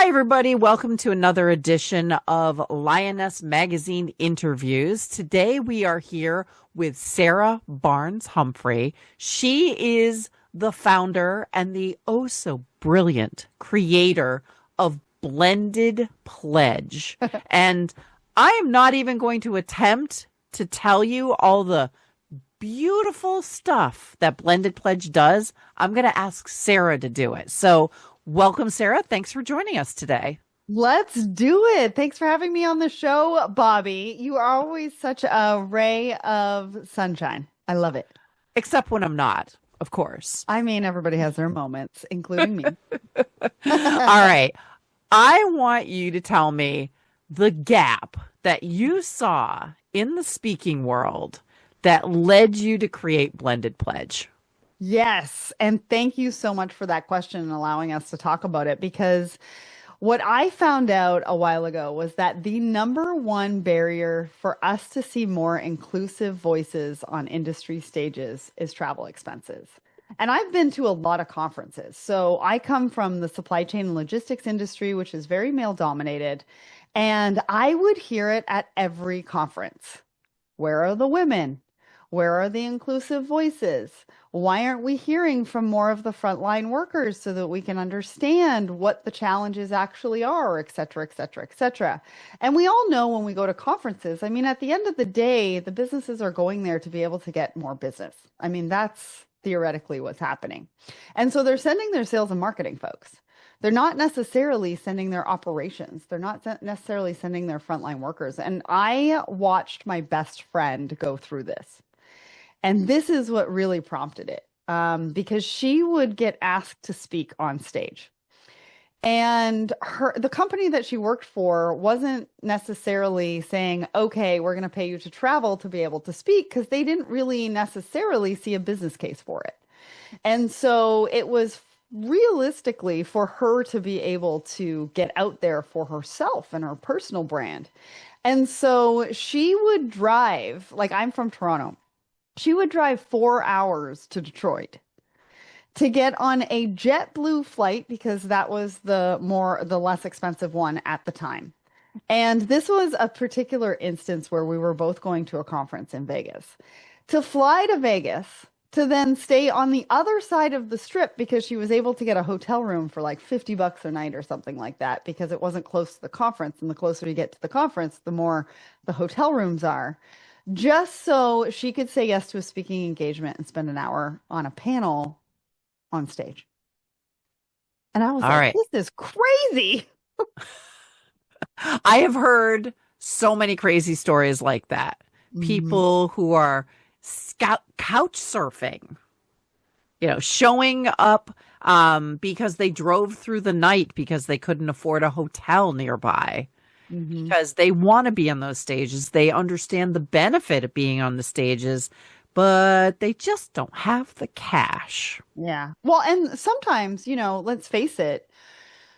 Hi, everybody. Welcome to another edition of Lioness Magazine Interviews. Today we are here with Sarah Barnes-Humphrey. She is the founder and the oh so brilliant creator of Blended Pledge. And I am not even going to attempt to tell you all the beautiful stuff that Blended Pledge does. I'm going to ask Sarah to do it. So welcome, Sarah. Thanks for joining us today. Let's do it. Thanks for having me on the show, Bobby. You are always such a ray of sunshine. I love it. Except when I'm not, of course. I mean, everybody has their moments, including me. All right. I want you to tell me the gap that you saw in the speaking world that led you to create Blended Pledge. Yes. And thank you so much for that question and allowing us to talk about it, because what I found out a while ago was that the number one barrier for us to see more inclusive voices on industry stages is travel expenses. And I've been to a lot of conferences. So I come from the supply chain and logistics industry, which is very male dominated. And I would hear it at every conference. Where are the women? Where are the inclusive voices? Why aren't we hearing from more of the frontline workers so that we can understand what the challenges actually are, et cetera, et cetera, et cetera? And we all know when we go to conferences, I mean, at the end of the day, the businesses are going there to be able to get more business. I mean, that's theoretically what's happening. And so they're sending their sales and marketing folks. They're not necessarily sending their operations. They're not necessarily sending their frontline workers. And I watched my best friend go through this. And this is what really prompted it, because she would get asked to speak on stage. And the company that she worked for wasn't necessarily saying, okay, we're going to pay you to travel to be able to speak, because they didn't really necessarily see a business case for it. And so it was realistically for her to be able to get out there for herself and her personal brand. And so she would drive, like I'm from Toronto. She would drive 4 hours to Detroit to get on a JetBlue flight, because that was the less expensive one at the time. And this was a particular instance where we were both going to a conference in Vegas. To fly to Vegas, to then stay on the other side of the strip, because she was able to get a hotel room for like $50 a night or something like that, because it wasn't close to the conference. And the closer you get to the conference, the more the hotel rooms are. Just so she could say yes to a speaking engagement and spend an hour on a panel on stage. And I was All like, right. this is crazy. I have heard so many crazy stories like that. People who are couch surfing, showing up because they drove through the night because they couldn't afford a hotel nearby. Because they want to be on those stages. They understand the benefit of being on the stages, but they just don't have the cash. Yeah. Well, and sometimes, let's face it,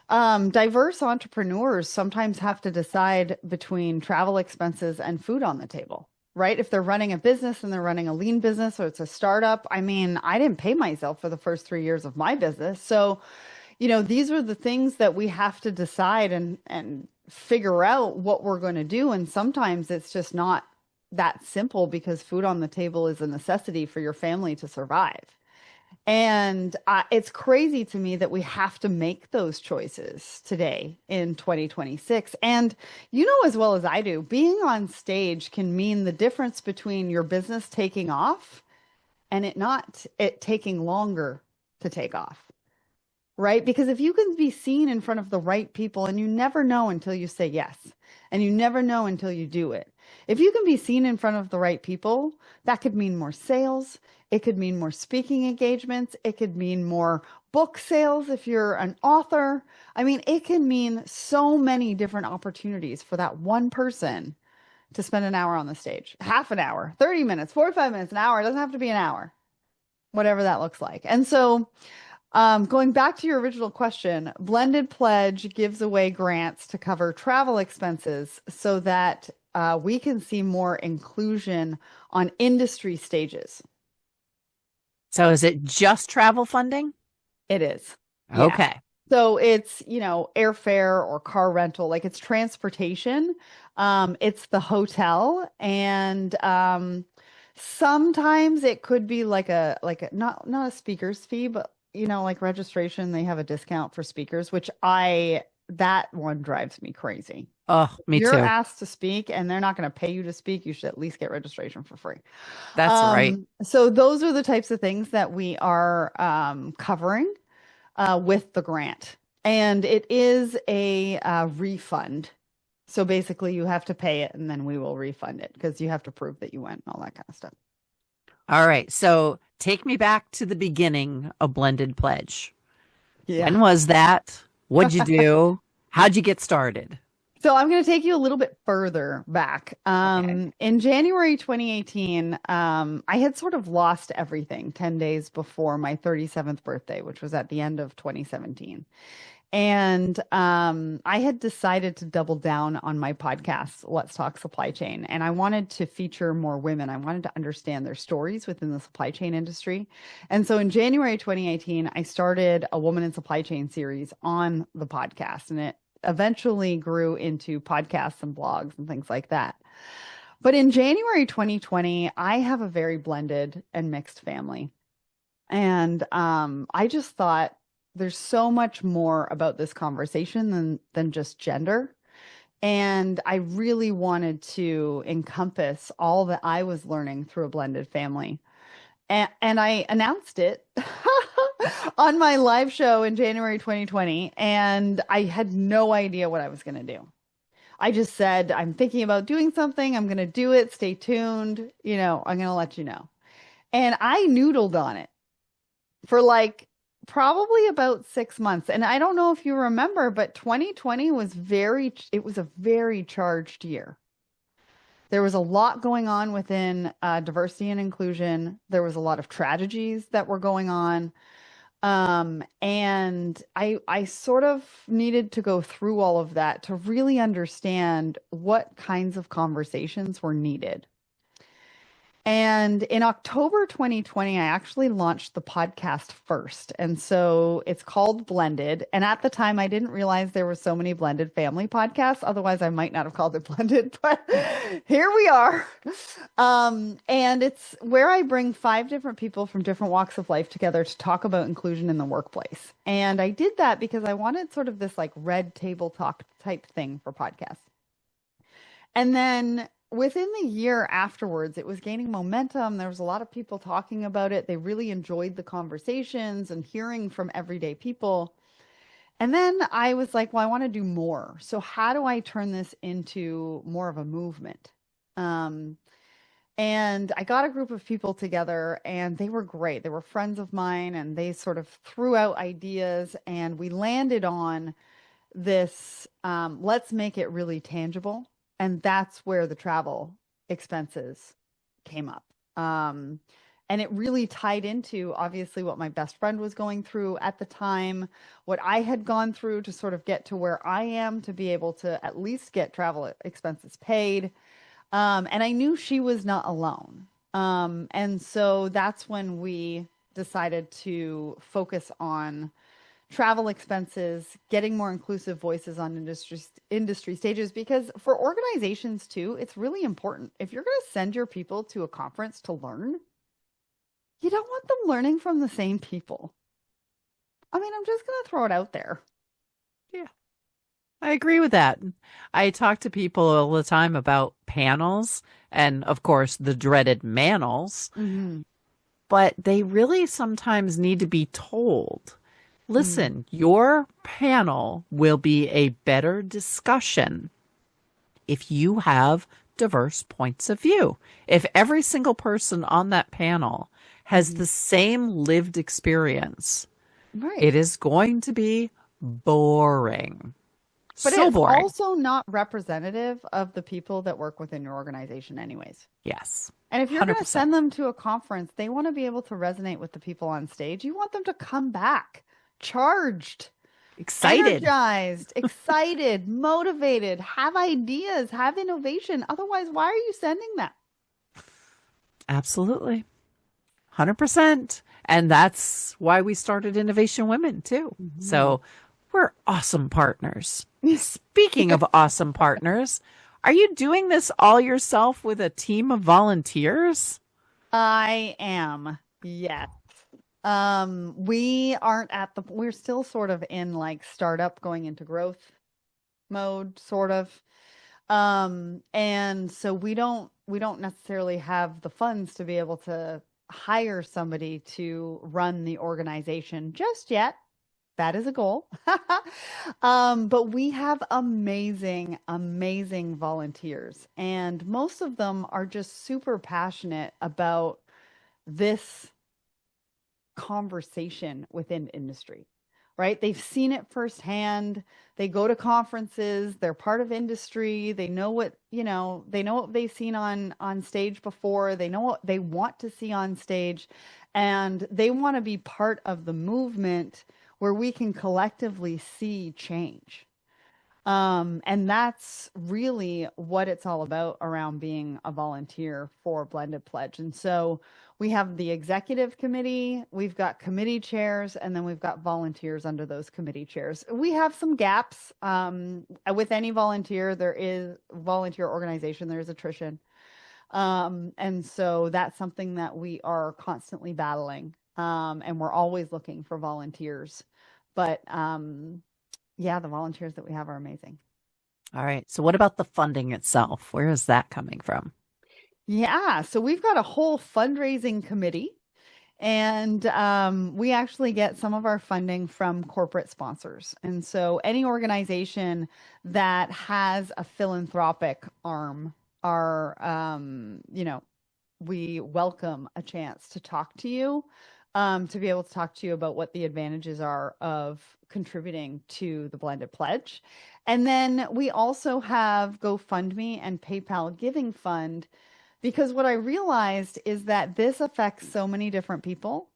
diverse entrepreneurs sometimes have to decide between travel expenses and food on the table, right? If they're running a business and they're running a lean business or it's a startup, I mean, I didn't pay myself for the first 3 years of my business. So, these are the things that we have to decide and figure out what we're going to do. And sometimes it's just not that simple, because food on the table is a necessity for your family to survive. And it's crazy to me that we have to make those choices today in 2026. And as well as I do, being on stage can mean the difference between your business taking off and it taking longer to take off. Right? Because if you can be seen in front of the right people, and you never know until you say yes, and you never know until you do it. If you can be seen in front of the right people, that could mean more sales. It could mean more speaking engagements. It could mean more book sales if you're an author. I mean, it can mean so many different opportunities for that one person to spend an hour on the stage, half an hour, 30 minutes, 45 minutes, an hour. It doesn't have to be an hour, whatever that looks like. And so going back to your original question, Blended Pledge gives away grants to cover travel expenses so that we can see more inclusion on industry stages. So is it just travel funding? It is. Yeah. Okay. So it's, airfare or car rental, like it's transportation. It's the hotel and sometimes it could be like a not a speaker's fee, but like registration, they have a discount for speakers, which that one drives me crazy. Oh, If me you're too. asked to speak and they're not going to pay you to speak, you should at least get registration for free. That's right. So those are the types of things that we are covering with the grant. And it is a refund. So basically, you have to pay it and then we will refund it because you have to prove that you went and all that kind of stuff. All right. So take me back to the beginning of Blended Pledge. Yeah. When was that? What'd you do? How'd you get started? So I'm going to take you a little bit further back. Okay. In January 2018, I had sort of lost everything 10 days before my 37th birthday, which was at the end of 2017. And I had decided to double down on my podcast, Let's Talk Supply Chain. And I wanted to feature more women. I wanted to understand their stories within the supply chain industry. And so in January 2018, I started a Woman in Supply Chain series on the podcast. And it eventually grew into podcasts and blogs and things like that. But in January 2020, I have a very blended and mixed family. And I just thought, there's so much more about this conversation than just gender. And I really wanted to encompass all that I was learning through a blended family. And I announced it on my live show in January 2020. And I had no idea what I was going to do. I just said, I'm thinking about doing something. I'm going to do it. Stay tuned. I'm going to let you know. And I noodled on it for like probably about 6 months. And I don't know if you remember, but 2020 it was a very charged year. There was a lot going on within diversity and inclusion. There was a lot of tragedies that were going on. And I sort of needed to go through all of that to really understand what kinds of conversations were needed. And in October 2020, I actually launched the podcast first. And so it's called Blended. And at the time, I didn't realize there were so many blended family podcasts. Otherwise, I might not have called it Blended, but here we are. And it's where I bring 5 different people from different walks of life together to talk about inclusion in the workplace. And I did that because I wanted sort of this like red table talk type thing for podcasts. And then within the year afterwards, it was gaining momentum. There was a lot of people talking about it. They really enjoyed the conversations and hearing from everyday people. And then I was like, well, I want to do more. So how do I turn this into more of a movement? And I got a group of people together and they were great. They were friends of mine and they sort of threw out ideas and we landed on this, let's make it really tangible. And that's where the travel expenses came up. And it really tied into obviously what my best friend was going through at the time, what I had gone through to sort of get to where I am to be able to at least get travel expenses paid. And I knew she was not alone. And so that's when we decided to focus on travel expenses, getting more inclusive voices on industry stages, because for organizations too, it's really important. If you're going to send your people to a conference to learn, you don't want them learning from the same people. I mean, I'm just going to throw it out there. Yeah, I agree with that. I talk to people all the time about panels and, of course, the dreaded manels, but they really sometimes need to be told, listen, your panel will be a better discussion if you have diverse points of view. If every single person on that panel has the same lived experience, it is going to be boring. But So it's boring. also not representative of the people that work within your organization anyways. Yes. And if you're going to 100%. send them to a conference, they want to be able to resonate with the people on stage. You want them to come back charged, Excited. energized, excited, motivated, have ideas, have innovation. Otherwise, why are you sending them? Absolutely. 100%. And that's why we started Innovation Women too. So We're awesome partners. Speaking of awesome partners, are you doing this all yourself with a team of volunteers? I am. Yes. We aren't at we're still sort of in like startup going into growth mode, sort of. And so we don't necessarily have the funds to be able to hire somebody to run the organization just yet. That is a goal. But we have amazing, amazing volunteers, and most of them are just super passionate about this conversation within industry, right? They've seen it firsthand. They go to conferences, they're part of industry, they know what they've seen on stage before, they know what they want to see on stage, and they want to be part of the movement where we can collectively see change. And that's really what it's all about around being a volunteer for Blended Pledge. And so we have the executive committee, we've got committee chairs, and then we've got volunteers under those committee chairs. We have some gaps. With any volunteer, there is volunteer organization, there is attrition. And so that's something that we are constantly battling. And we're always looking for volunteers. But yeah, the volunteers that we have are amazing. All right. So, what about the funding itself? Where is that coming from? Yeah, so we've got a whole fundraising committee, and we actually get some of our funding from corporate sponsors. And so any organization that has a philanthropic arm are, we welcome a chance to talk to you, to be able to talk to you about what the advantages are of contributing to the Blended Pledge. And then we also have GoFundMe and PayPal Giving Fund, because what I realized is that this affects so many different people.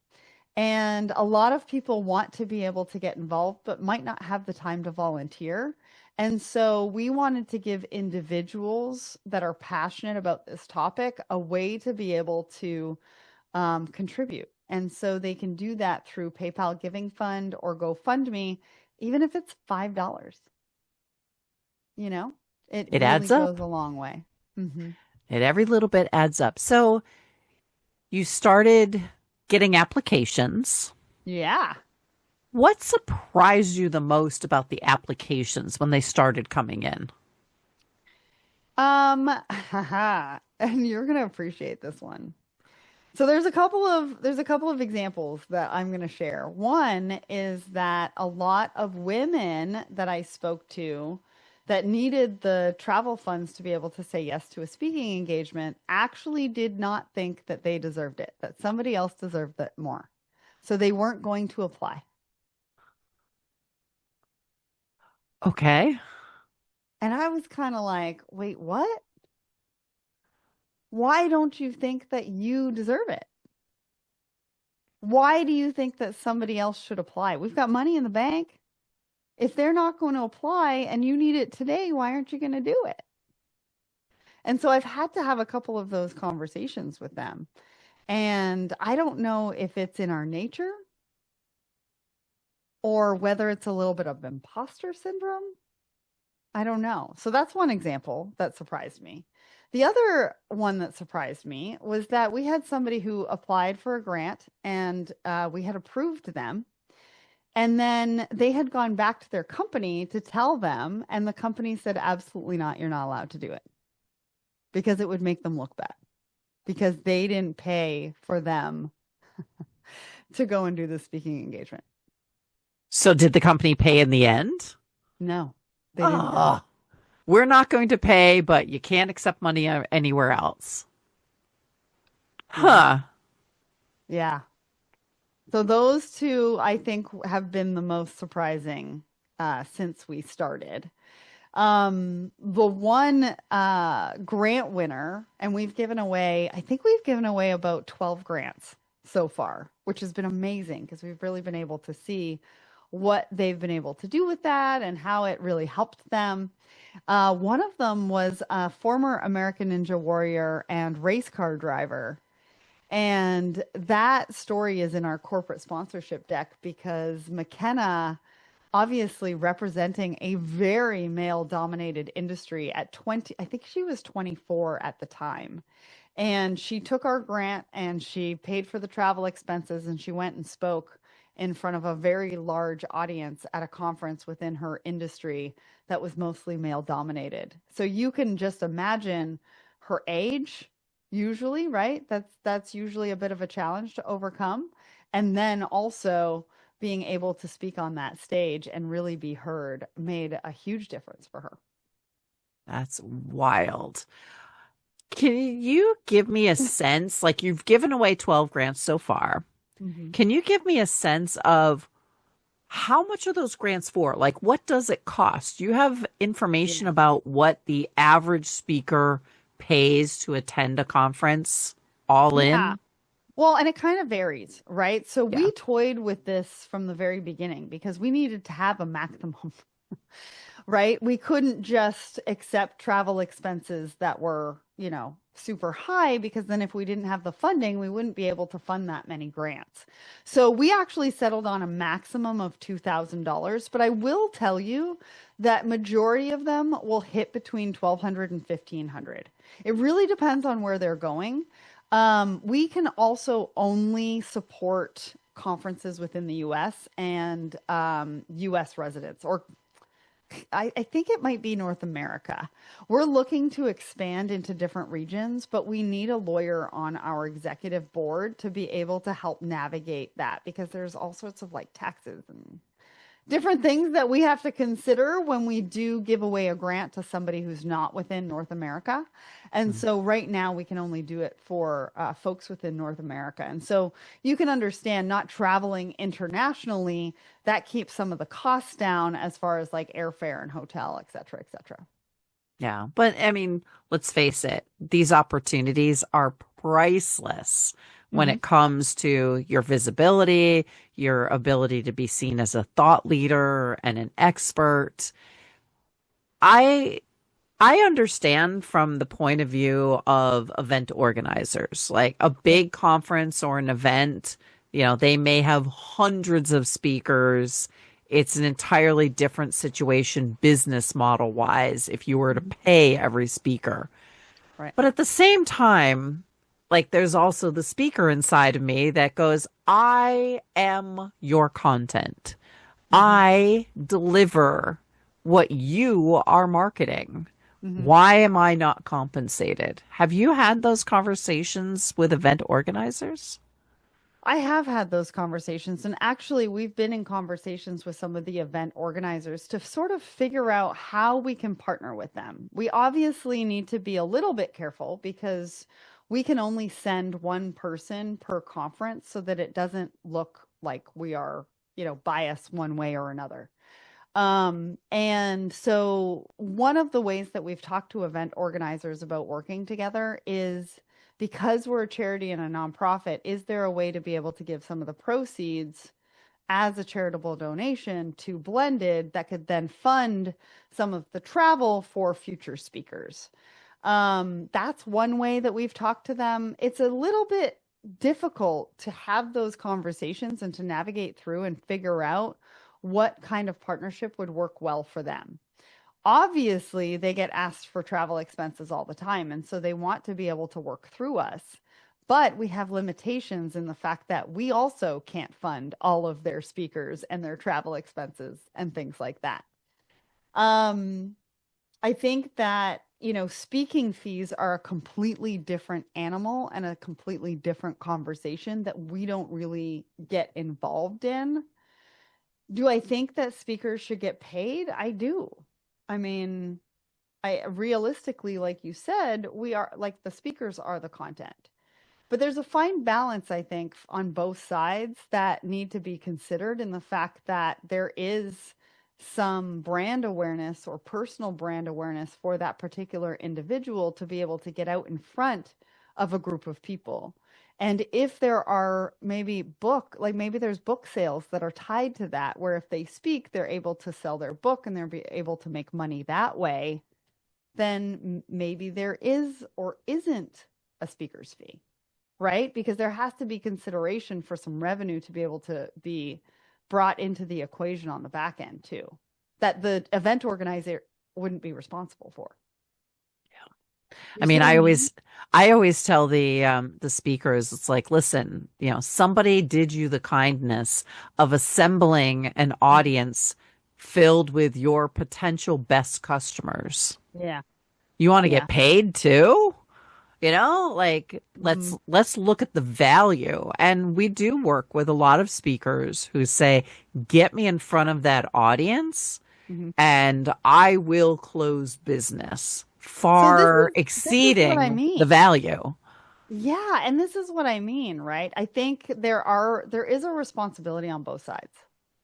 And a lot of people want to be able to get involved, but might not have the time to volunteer. And so we wanted to give individuals that are passionate about this topic a way to be able to contribute. And so they can do that through PayPal Giving Fund or GoFundMe, even if it's $5. You know, it It really adds goes up. a long way. Hmm. It every little bit adds up. So, you started getting applications. Yeah. What surprised you the most about the applications when they started coming in? And you're gonna appreciate this one. So there's a couple of examples that I'm going to share. One is that a lot of women that I spoke to that needed the travel funds to be able to say yes to a speaking engagement actually did not think that they deserved it, that somebody else deserved it more. So they weren't going to apply. Okay. And I was kind of like, wait, what? Why don't you think that you deserve it? Why do you think that somebody else should apply? We've got money in the bank. If they're not going to apply and you need it today, why aren't you going to do it? And so I've had to have a couple of those conversations with them. And I don't know if it's in our nature or whether it's a little bit of imposter syndrome. I don't know. So that's one example that surprised me. The other one that surprised me was that we had somebody who applied for a grant, and we had approved them. And then they had gone back to their company to tell them, and the company said, absolutely not, you're not allowed to do it, because it would make them look bad, because they didn't pay for them to go and do the speaking engagement. So, did the company pay in the end? No, they didn't pay. Oh, we're not going to pay, but you can't accept money anywhere else. Yeah. Huh. Yeah. So those two, I think, have been the most surprising since we started. The one grant winner, and I think we've given away about 12 grants so far, which has been amazing because we've really been able to see what they've been able to do with that and how it really helped them. One of them was a former American Ninja Warrior and race car driver. And that story is in our corporate sponsorship deck because McKenna obviously representing a very male dominated industry at 20, I think she was 24 at the time. And she took our grant and she paid for the travel expenses and she went and spoke in front of a very large audience at a conference within her industry that was mostly male dominated. So you can just imagine her age, usually, right? That's usually a bit of a challenge to overcome. And then also being able to speak on that stage and really be heard made a huge difference for her. That's wild. Can you give me a sense, like you've given away 12 grants so far? Mhm. Can you give me a sense of how much are those grants for? Like, what does it cost? Do you have information Yeah. about what the average speaker pays to attend a conference all Yeah. in? Well, and it kind of varies, right? So Yeah. we toyed with this from the very beginning because we needed to have a maximum, right? We couldn't just accept travel expenses that were, super high because then if we didn't have the funding, we wouldn't be able to fund that many grants. So we actually settled on a maximum of $2,000, but I will tell you that majority of them will hit between 1,200 and 1,500. It really depends on where they're going. We can also only support conferences within the US and US residents, or I think it might be North America. We're looking to expand into different regions, but we need a lawyer on our executive board to be able to help navigate that because there's all sorts of like taxes and different things that we have to consider when we do give away a grant to somebody who's not within North America. And so right now we can only do it for folks within North America. And so you can understand not traveling internationally, that keeps some of the costs down as far as like airfare and hotel, et cetera, et cetera. Yeah. But I mean, let's face it, these opportunities are priceless when Hmm. it comes to your visibility, your ability to be seen as a thought leader and an expert. I I understand from the point of view of event organizers, like a Yeah. big conference or an event, they may have hundreds of speakers. It's an entirely different situation business model wise if you were to Mhm. pay every speaker. Right. But at the same time, like there's also the speaker inside of me that goes, I am your content. Hmm. I deliver what you are marketing. Hmm. Why am I not compensated? Have you had those conversations with event organizers? I have had those conversations, and actually, we've been in conversations with some of the event organizers to sort of figure out how we can partner with them. We obviously need to be a little bit careful because we can only send one person per conference so that it doesn't look like we are, biased one way or another. And so one of the ways that we've talked to event organizers about working together is because we're a charity and a nonprofit, is there a way to be able to give some of the proceeds as a charitable donation to Blended that could then fund some of the travel for future speakers? That's one way that we've talked to them. It's a little bit difficult to have those conversations and to navigate through and figure out what kind of partnership would work well for them. Obviously, they get asked for travel expenses all the time, and so they want to be able to work through us. But we have limitations in the fact that we also can't fund all of their speakers and their travel expenses and things like that. Um, I think that, speaking fees are a completely different animal and a completely different conversation that we don't really get involved in. Do I think that speakers should get paid? I do. I mean, I realistically, like you said, we are like the speakers are the content. But there's a fine balance, I think, on both sides that need to be considered in the fact that there is some brand awareness or personal brand awareness for that particular individual to be able to get out in front of a group of people. And if there are maybe there's book sales that are tied to that, where if they speak, they're able to sell their book and they're able to make money that way, then maybe there is or isn't a speaker's fee, right? Because there has to be consideration for some revenue to be able to be brought into the equation on the back end too, that the event organizer wouldn't be responsible for. I You see mean, what I mean? I always tell the speakers, it's like, listen, somebody did you the kindness of assembling an audience filled with your potential best customers. Yeah. You want to Yeah. get paid too? Like Mhm. let's look at the value. And we do work with a lot of speakers who say, get me in front of that audience Mhm. and I will close business, So far this is what I exceeding the mean. value. Yeah, and this is what I mean, right? I think there is a responsibility on both sides.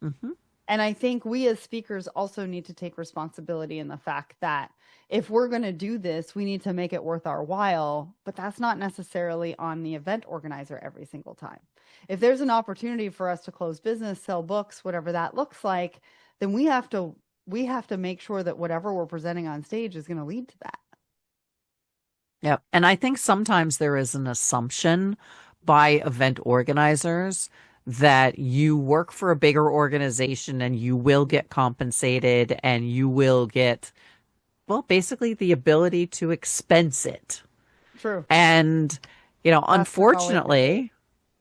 Hmm. And I think we as speakers also need to take responsibility in the fact that if we're going to do this, we need to make it worth our while, but that's not necessarily on the event organizer every single time. If there's an opportunity for us to close business, sell books, whatever that looks like, then we have to make sure that whatever we're presenting on stage is going to lead to that. Yep. And I think sometimes there is an assumption by event organizers that you work for a bigger organization and you will get compensated and you will get, well, basically the ability to expense it. True. And, That's not always the case.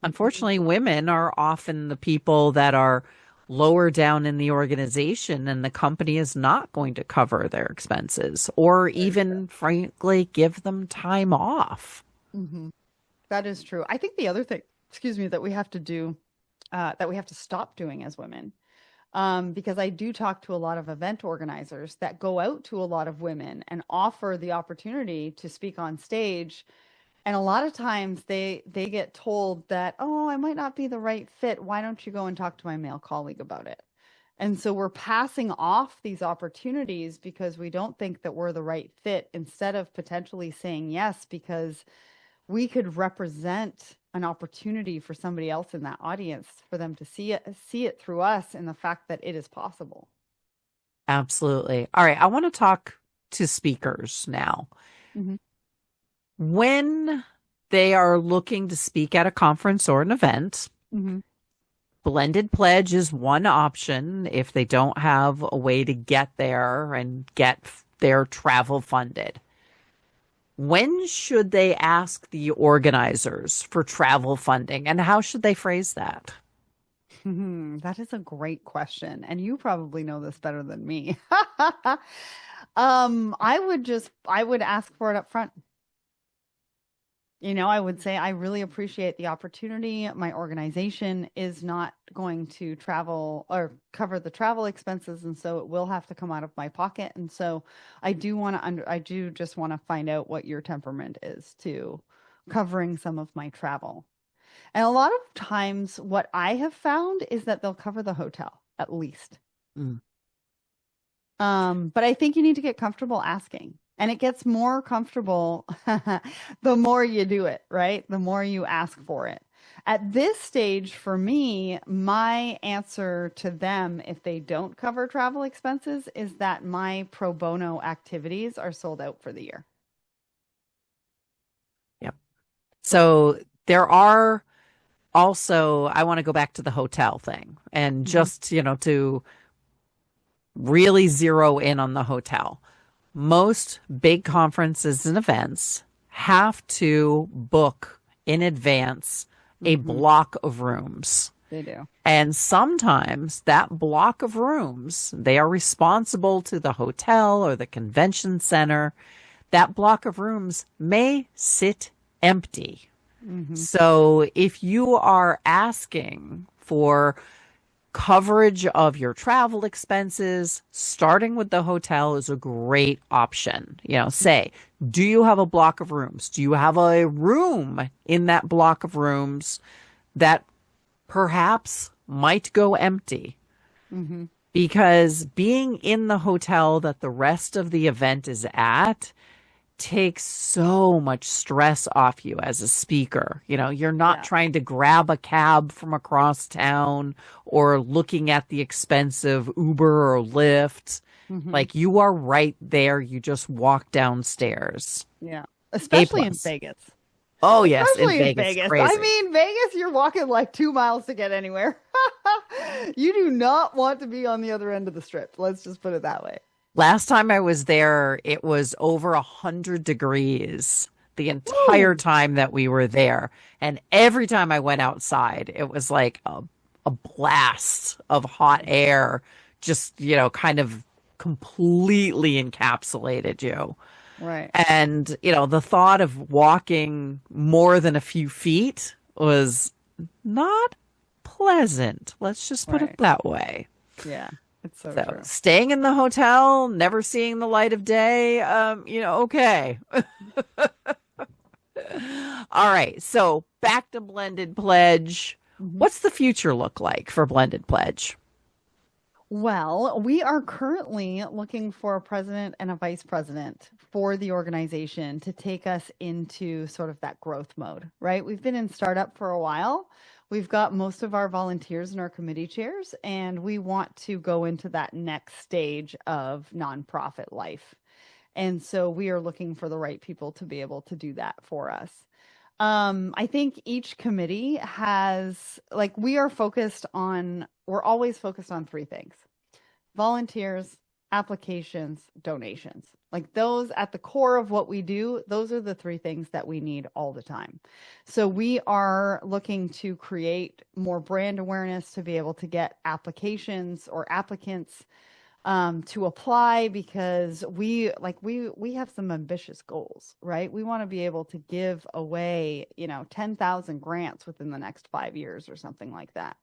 unfortunately, women are often the people that are lower down in the organization, and the company is not going to cover their expenses or Very even, frankly, give them time off. true. That is true. I think the other thing, excuse me, that we have to do, that we have to stop doing as women, because I do talk to a lot of event organizers that go out to a lot of women and offer the opportunity to speak on stage. And a lot of times they get told that, oh, I might not be the right fit. Why don't you go and talk to my male colleague about it? And so we're passing off these opportunities because we don't think that we're the right fit instead of potentially saying yes, because we could represent an opportunity for somebody else in that audience for them to see it through us and the fact that it is possible. Absolutely. All right. I want to talk to speakers now. Hmm. When they are looking to speak at a conference or an event, Hmm. blended pledge is one option if they don't have a way to get there and get their travel funded. When should they ask the organizers for travel funding and how should they phrase that? That is a great question, and you probably know this better than me. I would ask for it up front. I would say I really appreciate the opportunity. My organization is not going to travel or cover the travel expenses, and so it will have to come out of my pocket. And so I do just want to find out what your temperament is to covering some of my travel. And a lot of times what I have found is that they'll cover the hotel at least. Mm. But I think you need to get comfortable asking. And it gets more comfortable the more you do it, right? The more you ask for it. At this stage, for me, my answer to them, if they don't cover travel expenses, is that my pro bono activities are sold out for the year. Yep. So there are also, I want to go back to the hotel thing and Hmm. just, to really zero in on the hotel. Most big conferences and events have to book in advance a Hmm. block of rooms. They do. And sometimes that block of rooms, they are responsible to the hotel or the convention center. That block of rooms may sit empty. Hmm. So if you are asking for coverage of your travel expenses, starting with the hotel is a great option. Say, do you have a block of rooms? Do you have a room in that block of rooms that perhaps might go empty? Hmm. Because being in the hotel that the rest of the event is at takes so much stress off you as a speaker. You're not Yeah. trying to grab a cab from across town or looking at the expensive Uber or Lyft. Hmm. Like you are right there. You just walk downstairs. Yeah. A Especially in plus. Vegas. Oh, yes, in Especially in Vegas, Vegas. I crazy. mean, Vegas, you're walking like 2 miles to get anywhere. You do not want to be on the other end of the strip. Let's just put it that way. Last time I was there, it was over 100 degrees the entire Woo! time that we were there. And every time I went outside, it was like a blast of hot air, just, kind of completely encapsulated you. Right, And, the thought of walking more than a few feet was not pleasant. Let's just put it right. that way. Yeah, it's so So true. staying in the hotel, never seeing the light of day, okay. All right. So back to Blended Pledge. Mhm. What's the future look like for Blended Pledge? Well, we are currently looking for a president and a vice president for the organization to take us into sort of that growth mode, right? We've been in startup for a while. We've got most of our volunteers in our committee chairs, and we want to go into that next stage of nonprofit life. And so we are looking for the right people to be able to do that for us. I think each committee has, like, we're always focused on three things: volunteers, applications, donations. Like those at the core of what we do, those are the three things that we need all the time. So we are looking to create more brand awareness to be able to get applications or applicants to apply, because we have some ambitious goals, right? We want to be able to give away 10,000 grants within the next 5 years or something like that.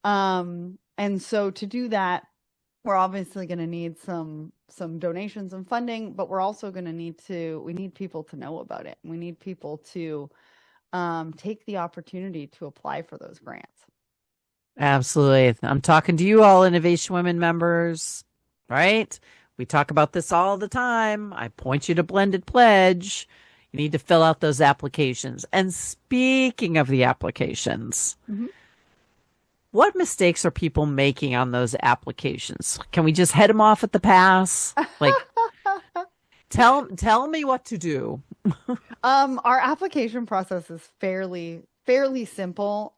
And so to do that, we're obviously going to need some donations and funding, but we're also going to we need people to know about it. We need people to take the opportunity to apply for those grants. Absolutely. I'm talking to you all, Innovation Women members, right? We talk about this all the time. I point you to Blended Pledge. You need to fill out those applications. And speaking of the applications, Mhm. what mistakes are people making on those applications? Can we just head them off at the pass? Like, tell me what to do. Our application process is fairly simple,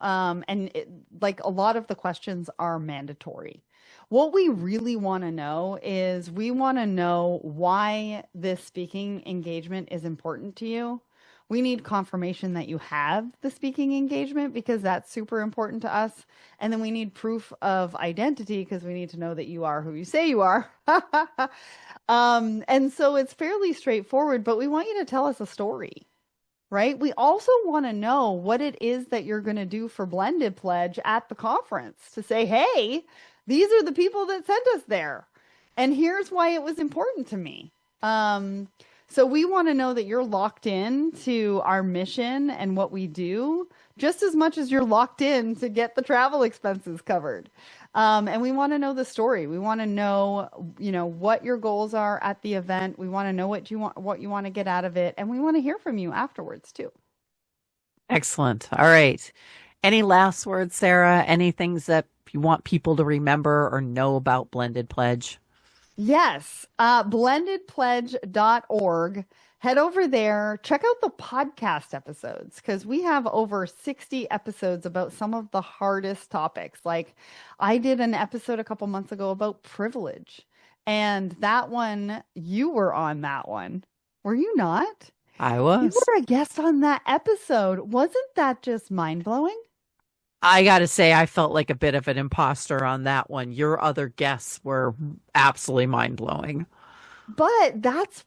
like a lot of the questions are mandatory. What we really want to know is we want to know why this speaking engagement is important to you. We need confirmation that you have the speaking engagement because that's super important to us. And then we need proof of identity because we need to know that you are who you say you are. And so it's fairly straightforward, but we want you to tell us a story, right? We also want to know what it is that you're going to do for Blended Pledge at the conference to say, hey, these are the people that sent us there. And here's why it was important to me. So we want to know that you're locked in to our mission and what we do, just as much as you're locked in to get the travel expenses covered. And we want to know the story. We want to know, what your goals are at the event. We want to know what you want to get out of it, and we want to hear from you afterwards too. Excellent. All right. Any last words, Sarah? Any things that you want people to remember or know about Blended Pledge? Yes, blendedpledge.org. Head over there, check out the podcast episodes because we have over 60 episodes about some of the hardest topics. Like I did an episode a couple months ago about privilege, and that one, you were on that one. Were you not? I You was. were a guest on that episode. Wasn't that just mind blowing? I got to say, I felt like a bit of an imposter on that one. Your other guests were absolutely mind blowing. But that's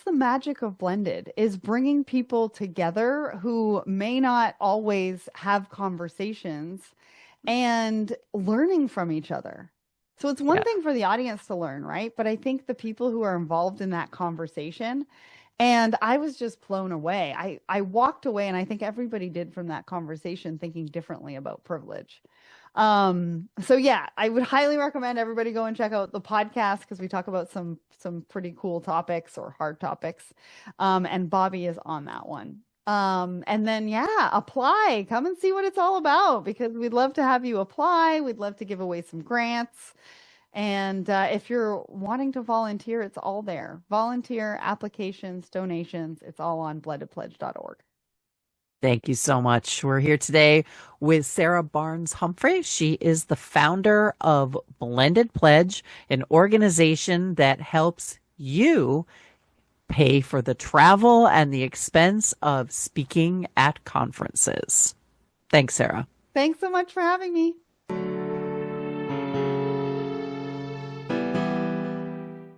the magic of Blended is bringing people together who may not always have conversations and learning from each other. So it's one Yeah. thing for the audience to learn, right? But I think the people who are involved in that conversation, and I was just blown away. I walked away, and I think everybody did from that conversation thinking differently about privilege. So yeah, I would highly recommend everybody go and check out the podcast because we talk about some pretty cool topics or hard topics. And Bobby is on that one. And then yeah, apply. Come and see what it's all about because we'd love to have you apply. We'd love to give away some grants. And if you're wanting to volunteer, it's all there. Volunteer applications, donations, it's all on blendedpledge.org. Thank you so much. We're here today with Sarah Barnes-Humphrey. She is the founder of Blended Pledge, an organization that helps you pay for the travel and the expense of speaking at conferences. Thanks, Sarah. Thanks so much for having me.